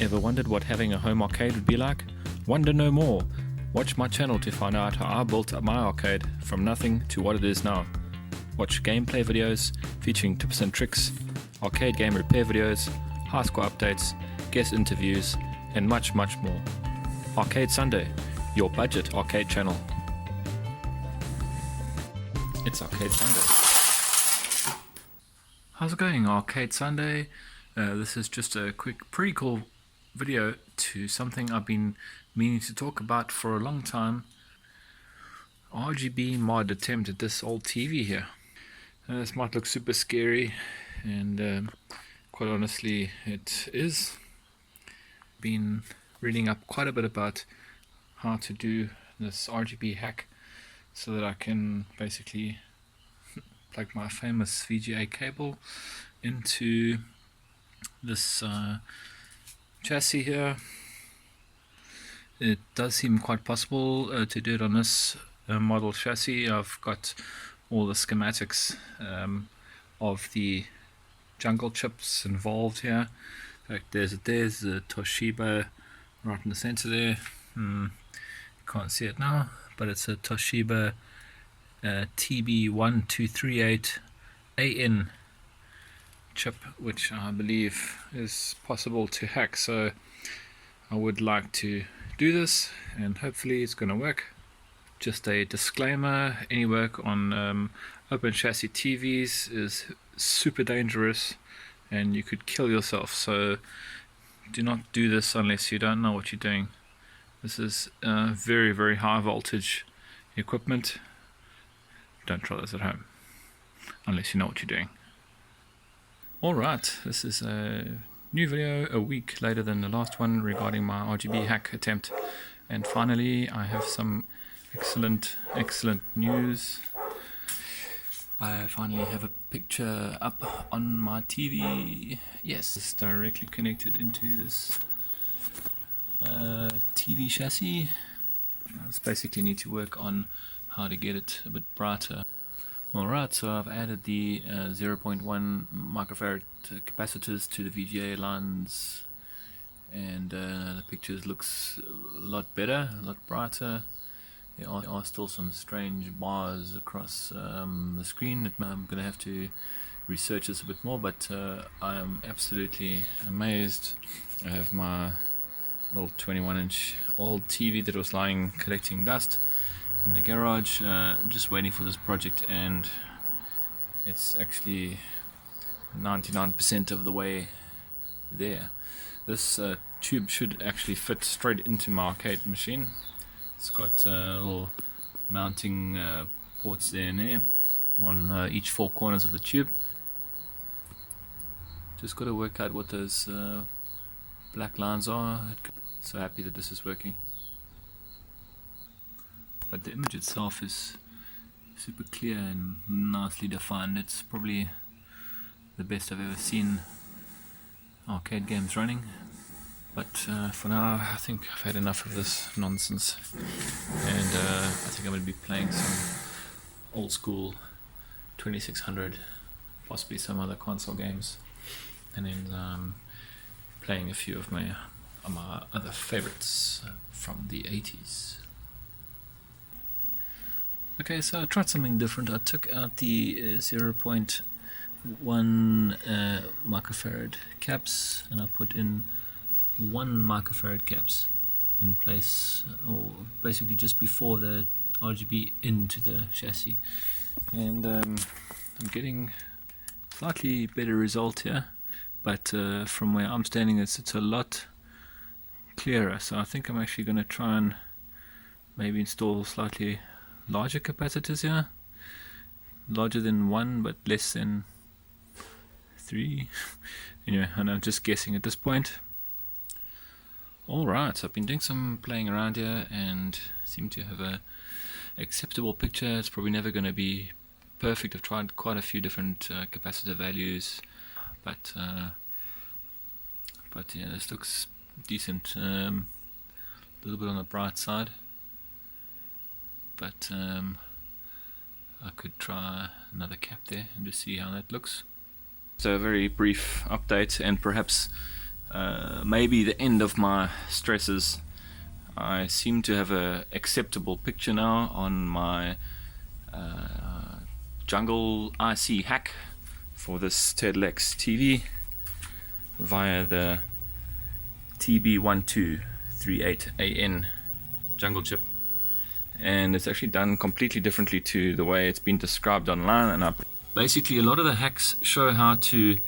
Ever wondered what having a home arcade would be like? Wonder no more. Watch my channel to find out how I built up my arcade from nothing to what it is now. Watch gameplay videos featuring tips and tricks, arcade game repair videos, high score updates, guest interviews, and much more. Arcade Sunday, your budget arcade channel. It's Arcade Sunday. How's it going, Arcade Sunday? This is just a quick pre-call video to something I've been meaning to talk about for a long time. RGB mod attempt at this old TV here. This might look super scary, and quite honestly it is. Been reading up quite a bit about how to do this RGB hack so that I can basically plug my famous VGA cable into this chassis here. It does seem quite possible to do it on this model chassis. I've got all the schematics of the jungle chips involved here. In fact, there's the Toshiba right in the center there. Can't see it now, but it's a Toshiba TB1238AN chip, which I believe is possible to hack. So I would like to do this, and hopefully it's going to work. Just a disclaimer: any work on open chassis TVs is super dangerous, and you could kill yourself. So do not do this unless you don't know what you're doing. This is very high voltage equipment. Don't try this at home unless you know what you're doing. Alright, this is a new video a week later than the last one regarding my RGB hack attempt, and finally I have some excellent news. I finally have a picture up on my TV. Yes, it's directly connected into this TV chassis. I just basically need to work on how to get it a bit brighter. Alright, so I've added the 0.1 microfarad capacitors to the VGA lines, and the pictures looks a lot better, a lot brighter. There are still some strange bars across the screen. I'm going to have to research this a bit more, but I am absolutely amazed. I have my little 21-inch old TV that was lying collecting dust in the garage, just waiting for this project, and it's actually 99% of the way there. This tube should actually fit straight into my arcade machine. It's got little mounting ports there and there on each four corners of the tube. Just got to work out what those black lines are. So happy that this is working. But the image itself is super clear and nicely defined. It's probably the best I've ever seen arcade games running. But for now, I think I've had enough of this nonsense, and I think I'm going to be playing some old school 2600, possibly some other console games, and then playing a few of my other favorites from the 80s. Okay, so I tried something different. I took out the 0.1 microfarad caps, and I put in 1 microfarad caps in place, or basically just before the RGB into the chassis, and I'm getting slightly better result here, but from where I'm standing it's a lot clearer. So I think I'm actually going to try and maybe install slightly larger capacitors here, larger than 1 but less than 3. Anyway, and I'm just guessing at this point. Alright, so I've been doing some playing around here and seem to have a acceptable picture. It's probably never going to be perfect. I've tried quite a few different capacitor values, but yeah, this looks decent. A little bit on the bright side, but I could try another cap there and just see how that looks. So a very brief update, and perhaps maybe the end of my stresses. I seem to have a acceptable picture now on my Jungle IC hack for this Tedlex TV via the TB1238AN jungle chip, and it's actually done completely differently to the way it's been described online. And basically a lot of the hacks show how to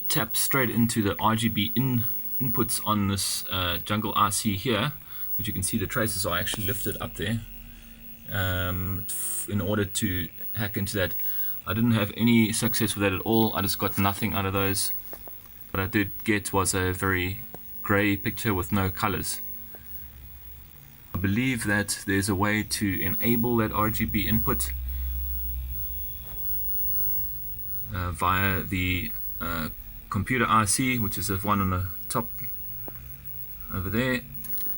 tap straight into the RGB inputs on this jungle IC here, which you can see the traces are actually lifted up there, in order to hack into that. I didn't have any success with that at all. I just got nothing out of those. What I did get was a very grey picture with no colors. I believe that there's a way to enable that RGB input via the computer IC, which is the one on the top over there.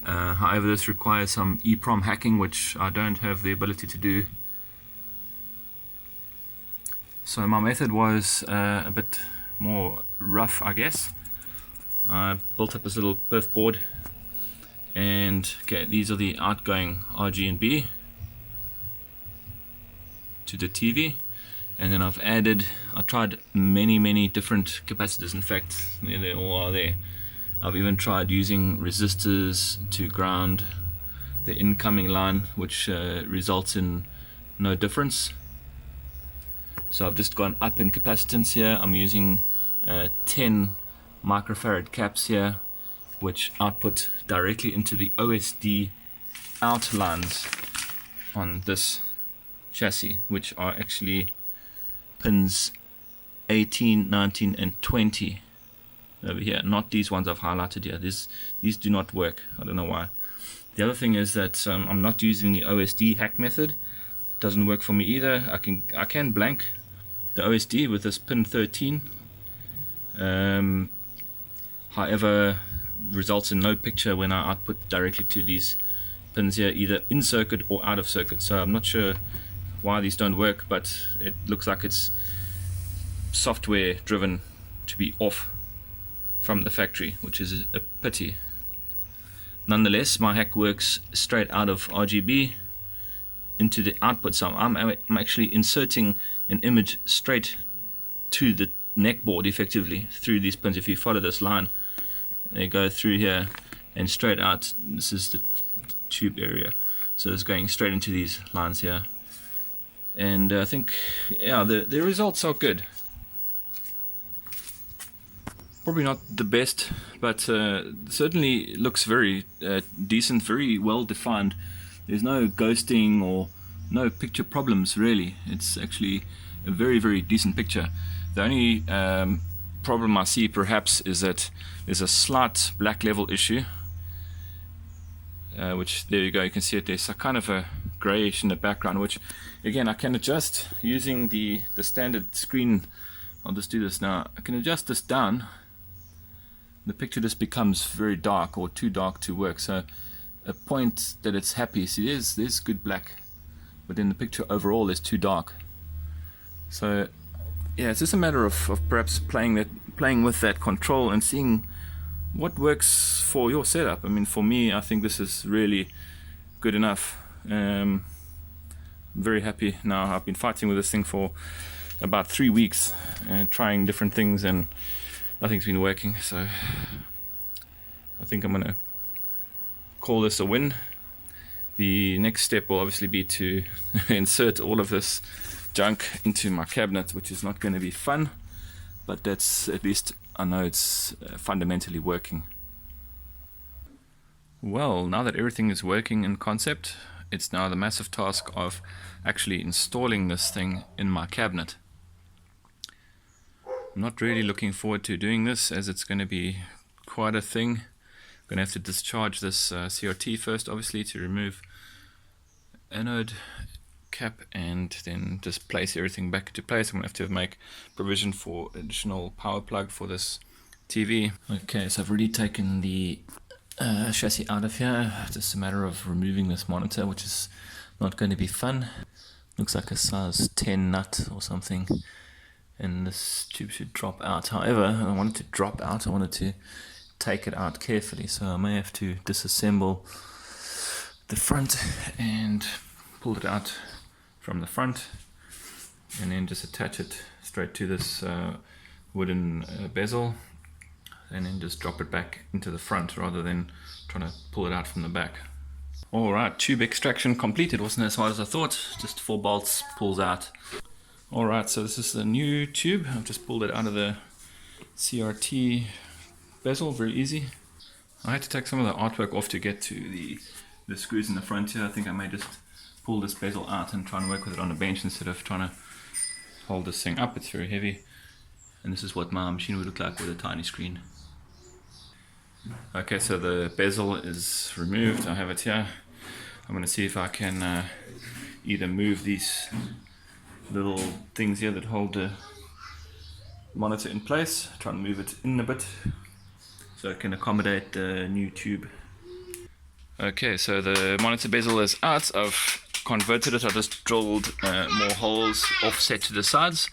However, this requires some EEPROM hacking, which I don't have the ability to do. So my method was a bit more rough, I guess. I built up this little perf board, and okay, these are the outgoing RGB to the TV, and then I tried many different capacitors. In fact, they all are there. I've even tried using resistors to ground the incoming line, which results in no difference. So I've just gone up in capacitance here. I'm using 10 microfarad caps here, which output directly into the OSD out lines on this chassis, which are actually pins 18, 19 and 20 over here, not these ones I've highlighted here. These do not work. I don't know why. The other thing is that I'm not using the OSD hack method. It doesn't work for me either. I can blank the OSD with this pin 13, however results in no picture when I output directly to these pins here, either in circuit or out of circuit. So I'm not sure why these don't work, but it looks like it's software driven to be off from the factory, which is a pity. Nonetheless, my hack works straight out of RGB into the output. So I'm actually inserting an image straight to the neck board effectively through these pins. If you follow this line, they go through here and straight out. This is the tube area, so it's going straight into these lines here. And I think, yeah, the results are good. Probably not the best, but certainly looks very decent, very well defined. There's no ghosting or no picture problems really. It's actually a very decent picture. The only problem I see perhaps is that there's a slight black level issue, which, there you go, you can see it. There's a kind of a grayish in the background, which again I can adjust using the standard screen. I'll just do this now. I can adjust this down. The picture just becomes very dark or too dark to work. So a point that it's happy. See, there's good black, but in the picture overall is too dark. So yeah, it's just a matter of perhaps playing with that control and seeing what works for your setup. I mean, for me, I think this is really good enough. I'm very happy now. I've been fighting with this thing for about 3 weeks and trying different things, and nothing's been working. So I think I'm gonna call this a win. The next step will obviously be to insert all of this junk into my cabinet, which is not going to be fun, but that's, at least I know it's fundamentally working. Well, now that everything is working in concept, it's now the massive task of actually installing this thing in my cabinet. I'm not really looking forward to doing this, as it's going to be quite a thing. I'm going to have to discharge this CRT first, obviously, to remove anode cap and then just place everything back into place. I'm going to have to make provision for additional power plug for this TV. Okay, so I've already taken the chassis out of here. Just a matter of removing this monitor, which is not going to be fun. Looks like a size 10 nut or something. and this tube should drop out. However, I don't want it to drop out, I wanted to take it out carefully, so I may have to disassemble the front and pull it out from the front, and then just attach it straight to this wooden bezel, and then just drop it back into the front rather than trying to pull it out from the back. Alright, tube extraction complete. It wasn't as hard as I thought, just 4 bolts, pulls out. Alright, so this is the new tube. I've just pulled it out of the CRT bezel, very easy. I had to take some of the artwork off to get to the screws in the front here. I think I may just pull this bezel out and try and work with it on a bench instead of trying to hold this thing up. It's very heavy. And this is what my machine would look like with a tiny screen. Okay, so the bezel is removed. I have it here. I'm going to see if I can either move these little things here that hold the monitor in place, try and move it in a bit so it can accommodate the new tube. Okay, so the monitor bezel is out. I've converted it. I just drilled more holes offset to the sides,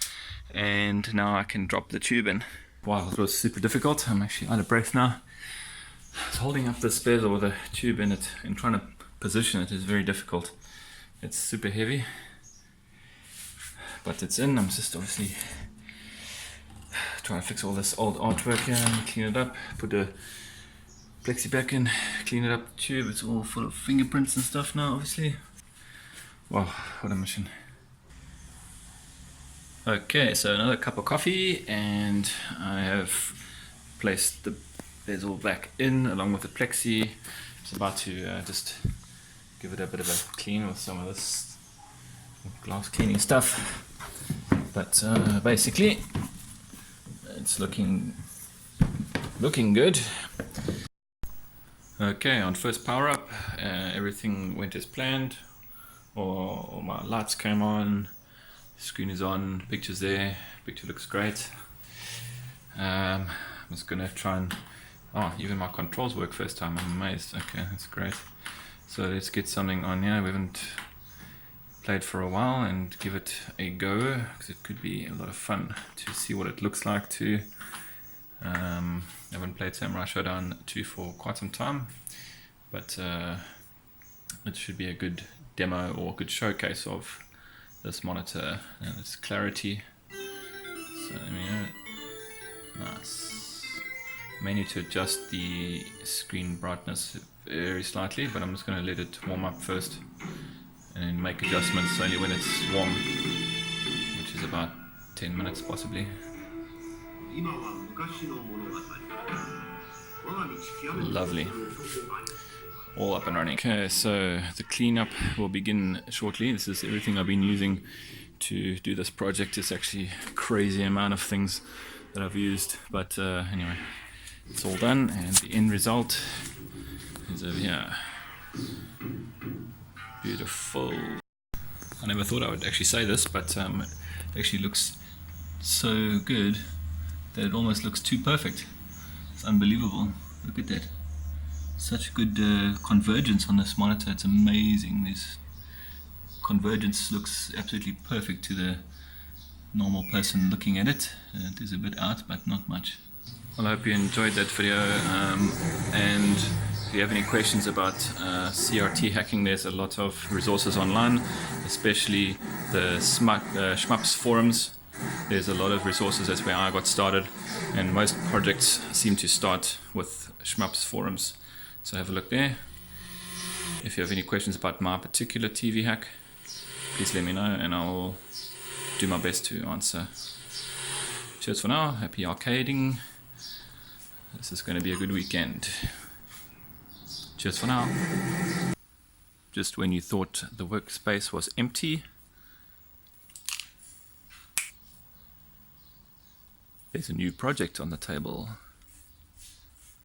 and now I can drop the tube in. Wow, it was super difficult. I'm actually out of breath now. Holding up this bezel with a tube in it and trying to position it is very difficult. It's super heavy, but it's in. I'm just obviously trying to fix all this old artwork here and clean it up, put the plexi back in, clean it up the tube. It's all full of fingerprints and stuff now, obviously. Wow, what a mission. Okay, so another cup of coffee, and I have placed the bezel back in along with the plexi. It's about to just give it a bit of a clean with some of this glass cleaning stuff, but basically it's looking good. Okay, on first power up, everything went as planned. All my lights came on, screen is on, picture's there, picture looks great. I'm just gonna try and, oh, even my controls work first time. I'm amazed. Okay, that's great. So let's get something on here. We haven't played for a while, and give it a go, because it could be a lot of fun to see what it looks like too. I haven't played Samurai Showdown 2 for quite some time, but it should be a good demo or a good showcase of this monitor and its clarity. So let me know. Nice. May need to adjust the screen brightness very slightly, but I'm just going to let it warm up first and then make adjustments only when it's warm, which is about 10 minutes possibly. Lovely. All up and running. Okay, so the cleanup will begin shortly. This is everything I've been using to do this project. It's actually a crazy amount of things that I've used, but anyway, it's all done, and the end result is over here. Beautiful. I never thought I would actually say this, but it actually looks so good that it almost looks too perfect. It's unbelievable. Look at that. Such good convergence on this monitor. It's amazing. This convergence looks absolutely perfect to the normal person looking at it. It is a bit out, but not much. Well, I hope you enjoyed that video, and if you have any questions about CRT hacking, there's a lot of resources online, especially the Shmups forums. There's a lot of resources. That's where I got started, and most projects seem to start with Shmups forums. So have a look there. If you have any questions about my particular TV hack, please let me know and I'll do my best to answer. Cheers for now. Happy arcading. This is going to be a good weekend. Cheers for now. Just when you thought the workspace was empty, there's a new project on the table.